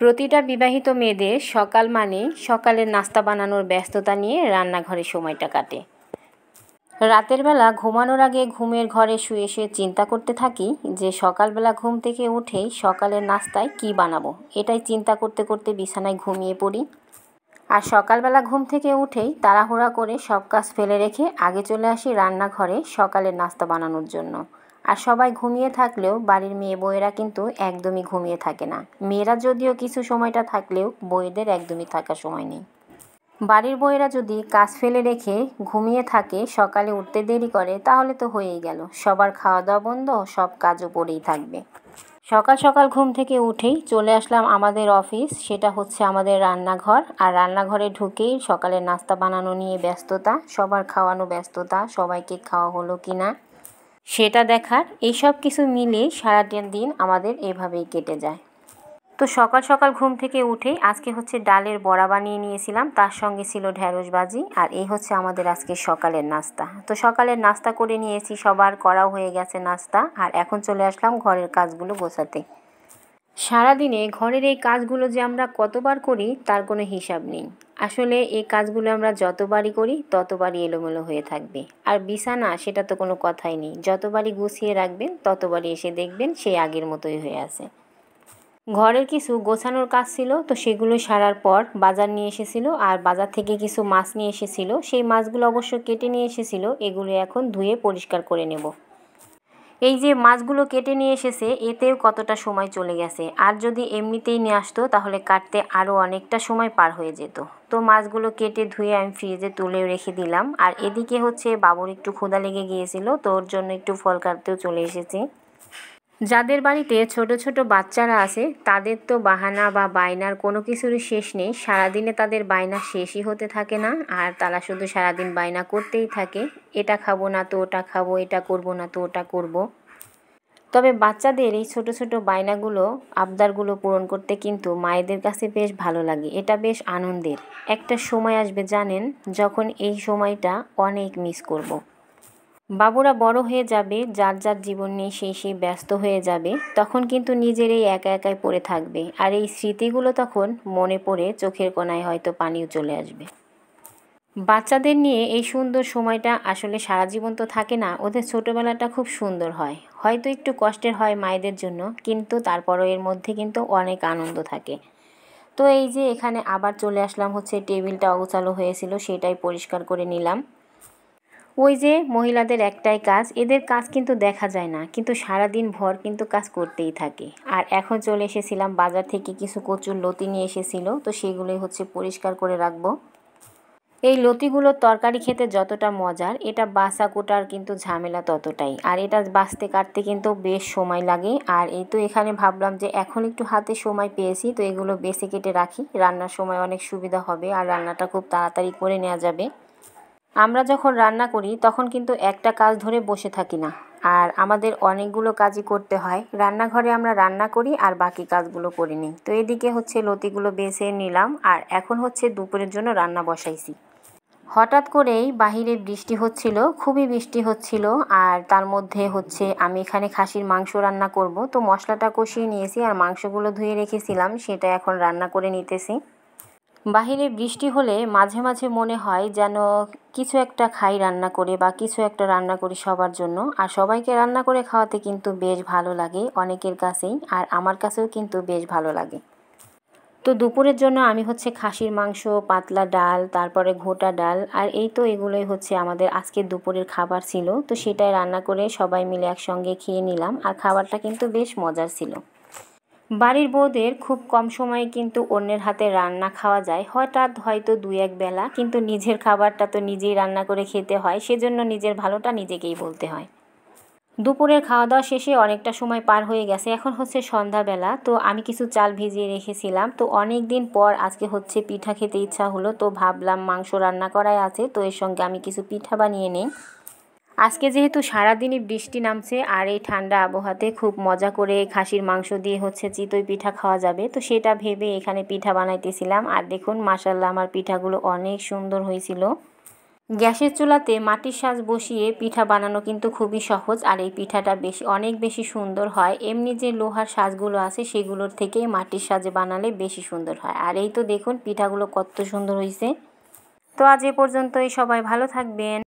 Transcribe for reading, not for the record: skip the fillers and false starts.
প্রতিটা বিবাহিত মেয়েদের সকাল মানে সকালের নাস্তা বানানোর ব্যস্ততা নিয়ে রান্নাঘরে সময়টা কাটে। রাতের বেলা ঘুমানোর আগে ঘুমের ঘরে শুয়ে শুয়ে চিন্তা করতে থাকি যে সকালবেলা ঘুম থেকে উঠেই সকালের নাস্তায় কি বানাবো, এটাই চিন্তা করতে করতে বিছানায় ঘুমিয়ে পড়ি। আর সকালবেলা ঘুম থেকে উঠেই তাড়াহুড়া করে সব কাজ ফেলে রেখে আগে চলে আসি রান্নাঘরে সকালের নাস্তা বানানোর জন্য। আর সবাই ঘুমিয়ে থাকলেও বাড়ির মেয়ে বউয়েরা কিন্তু একদমই ঘুমিয়ে থাকে না। মেয়েরা যদিও কিছু সময়টা থাকলেও বউয়েদের একদমই থাকার সময় নেই। বাড়ির বউয়েরা যদি কাজ ফেলে রেখে ঘুমিয়ে থাকে, সকালে উঠতে দেরি করে, তাহলে তো হয়েই গেল, সবার খাওয়া দাওয়া বন্ধ, সব কাজও পড়েই থাকবে। সকাল সকাল ঘুম থেকে উঠেই চলে আসলাম আমাদের অফিস, সেটা হচ্ছে আমাদের রান্নাঘর। আর রান্নাঘরে ঢুকেই সকালের নাস্তা বানানো নিয়ে ব্যস্ততা, সবার খাওয়ানো ব্যস্ততা, সবাইকে খাওয়া হলো কি না সেটা দেখার, এইসব কিছু মিলে সারাটা দিন আমাদের এভাবেই কেটে যায়। তো সকাল সকাল ঘুম থেকে উঠেই আজকে হচ্ছে ডালের বড়া বানিয়ে নিয়েছিলাম, তার সঙ্গে ছিল ঢ্যাঁড়স ভাজি, আর এই হচ্ছে আমাদের আজকে সকালের নাস্তা। তো সকালের নাস্তা করে নিয়েছি, সবার করাও হয়ে গেছে নাস্তা, আর এখন চলে আসলাম ঘরের কাজগুলো গোছাতে। সারাদিনে ঘরের এই কাজগুলো যে আমরা কতবার করি তার কোনো হিসাব নেই। আসলে এই কাজগুলো আমরা যতবারই করি ততবারই এলোমেলো হয়ে থাকবে। আর বিছানা, সেটা তো কোনো কথাই নেই, যতবারই গুছিয়ে রাখবেন ততবারই এসে দেখবেন সেই আগের মতোই হয়ে আছে। ঘরের কিছু গোছানোর কাজ ছিল, তো সেগুলো সারার পর বাজার নিয়ে এসেছিল, আর বাজার থেকে কিছু মাছ নিয়ে এসেছিল, সেই মাছগুলো অবশ্য কেটে নিয়ে এসেছিল, এগুলো এখন ধুয়ে পরিষ্কার করে নেব। এই যে মাছগুলো কেটে নিয়ে এসেছে, এতেও কতটা সময় চলে গেছে, আর যদি এমনিতেই নিয়ে আসতো তাহলে কাটতে আরও অনেকটা সময় পার হয়ে যেত। তো মাছগুলো কেটে ধুয়ে আমি ফ্রিজে তুলে রেখে দিলাম। আর এদিকে হচ্ছে বাবুর একটু ক্ষুধা লেগে গিয়েছিল, তো ওর জন্য একটু ফল কাটতেও চলে এসেছি। যাদের বাড়িতে ছোট ছোট বাচ্চারা আছে তাদের তো বাহানা বা বায়নার কোনো কিছুরই শেষ নেই, সারাদিনে তাদের বায়না শেষই হতে থাকে না, আর তারা শুধু সারাদিন বায়না করতেই থাকে, এটা খাবো না তো ওটা খাবো, এটা করব না তো ওটা করব। তবে বাচ্চাদের এই ছোট ছোট বায়নাগুলো, আবদারগুলো পূরণ করতে কিন্তু মায়েদের কাছে বেশ ভালো লাগে, এটা বেশ আনন্দের। একটা সময় আসবে জানেন, যখন এই সময়টা অনেক মিস করব। বাবুরা বড় হয়ে যাবে, যার যার জীবন নিয়ে সেই ব্যস্ত হয়ে যাবে, তখন কিন্তু নিজেরই একা একাই পড়ে থাকবে, আর এই স্মৃতিগুলো তখন মনে পড়ে চোখের কোণায় হয়তো পানিও চলে আসবে। বাচ্চাদের নিয়ে এই সুন্দর সময়টা আসলে সারা জীবন তো থাকে না, ওদের ছোটোবেলাটা খুব সুন্দর হয়, হয়তো একটু কষ্টের হয় মায়েদের জন্য, কিন্তু তারপরও এর মধ্যে কিন্তু অনেক আনন্দ থাকে। তো এই যে এখানে আবার চলে আসলাম, হচ্ছে টেবিলটা অগোছালো হয়েছিল, সেটাই পরিষ্কার করে নিলাম। ওই যে মহিলাদের একটাই কাজ, এদের কাজ কিন্তু দেখা যায় না, কিন্তু সারাদিন ভর কিন্তু কাজ করতেই থাকে। আর এখন চলে এসেছিলাম বাজার থেকে কিছু কচুর লতি নিয়ে এসেছিল, তো সেগুলোই হচ্ছে পরিষ্কার করে রাখবো। এই লতিগুলোর তরকারি খেতে যতটা মজার, এটা বাছা কোটার কিন্তু ঝামেলা ততটাই, আর এটা বাছতে কাটতে কিন্তু বেশ সময় লাগে। আর এই তো এখানে ভাবলাম যে এখন একটু হাতে সময় পেয়েছি, তো এগুলো বেছে কেটে রাখি, রান্নার সময় অনেক সুবিধা হবে, আর রান্নাটা খুব তাড়াতাড়ি করে নেওয়া যাবে। আমরা যখন রান্না করি তখন কিন্তু একটা কাজ ধরে বসে থাকি না, আর আমাদের অনেকগুলো কাজই করতে হয়। রান্নাঘরে আমরা রান্না করি আর বাকি কাজগুলো করে নিই। তো এদিকে হচ্ছে লতিগুলো বেছে নিলাম, আর এখন হচ্ছে দুপুরের জন্য রান্না বসাইছি। হঠাৎ করেই বাহিরে বৃষ্টি হচ্ছিল, খুবই বৃষ্টি হচ্ছিল, আর তার মধ্যে হচ্ছে আমি এখানে খাসির মাংস রান্না করব, তো মশলাটা কষিয়ে নিয়েছি, আর মাংসগুলো ধুয়ে রেখেছিলাম, সেটা এখন রান্না করে নিতেছি। বাহিরে বৃষ্টি হলে মাঝে মাঝে মনে হয় যেন কিছু একটা খাই রান্না করে, বা কিছু একটা রান্না করি সবার জন্য, আর সবাইকে রান্না করে খাওয়াতে কিন্তু বেশ ভালো লাগে অনেকের কাছেই, আর আমার কাছেও কিন্তু বেশ ভালো লাগে। তো দুপুরের জন্য আমি হচ্ছে খাসির মাংস, পাতলা ডাল, তারপরে ঘোটা ডাল, আর এই তো এগুলোই হচ্ছে আমাদের আজকের দুপুরের খাবার ছিল। তো সেটাই রান্না করে সবাই মিলে একসঙ্গে খেয়ে নিলাম, আর খাবারটা কিন্তু বেশ মজার ছিল। বাড়ির বউদের খুব কম সময়ে কিন্তু অন্যের হাতে রান্না খাওয়া যায়, হঠাৎ হয়তো দুই এক বেলা, কিন্তু নিজের খাবারটা তো নিজেই রান্না করে খেতে হয়, সেজন্য নিজের ভালোটা নিজেকেই বলতে হয়। দুপুরের খাওয়া দাওয়া শেষে অনেকটা সময় পার হয়ে গেছে, এখন হচ্ছে সন্ধ্যাবেলা। তো আমি কিছু চাল ভিজিয়ে রেখেছিলাম, তো অনেক দিন পর আজকে হচ্ছে পিঠা খেতে ইচ্ছা হলো, তো ভাবলাম মাংস রান্না করাই আছে, তো এর সঙ্গে আমি কিছু পিঠা বানিয়ে নিই। আজকে যেহেতু সারাদিনই বৃষ্টি নামছে, আর এই ঠান্ডা আবহাওয়াতে খুব মজা করে খাসির মাংস দিয়ে হচ্ছে চিতই পিঠা খাওয়া যাবে, তো সেটা ভেবে এখানে পিঠা বানাইতেছিলাম। আর দেখুন মাশাআল্লাহ, আমার পিঠাগুলো অনেক সুন্দর হয়েছিল। গ্যাসের চুলাতে মাটির সাজ বসিয়ে পিঠা বানানো কিন্তু খুবই সহজ, আর এই পিঠাটা অনেক বেশি সুন্দর হয়। এমনি যে লোহার সাজগুলো আছে সেগুলোর থেকে মাটির সাজে বানালে বেশি সুন্দর হয়। আর এই তো দেখুন পিঠাগুলো কত সুন্দর হয়েছে। তো আজ এ পর্যন্তই, সবাই ভালো থাকবেন।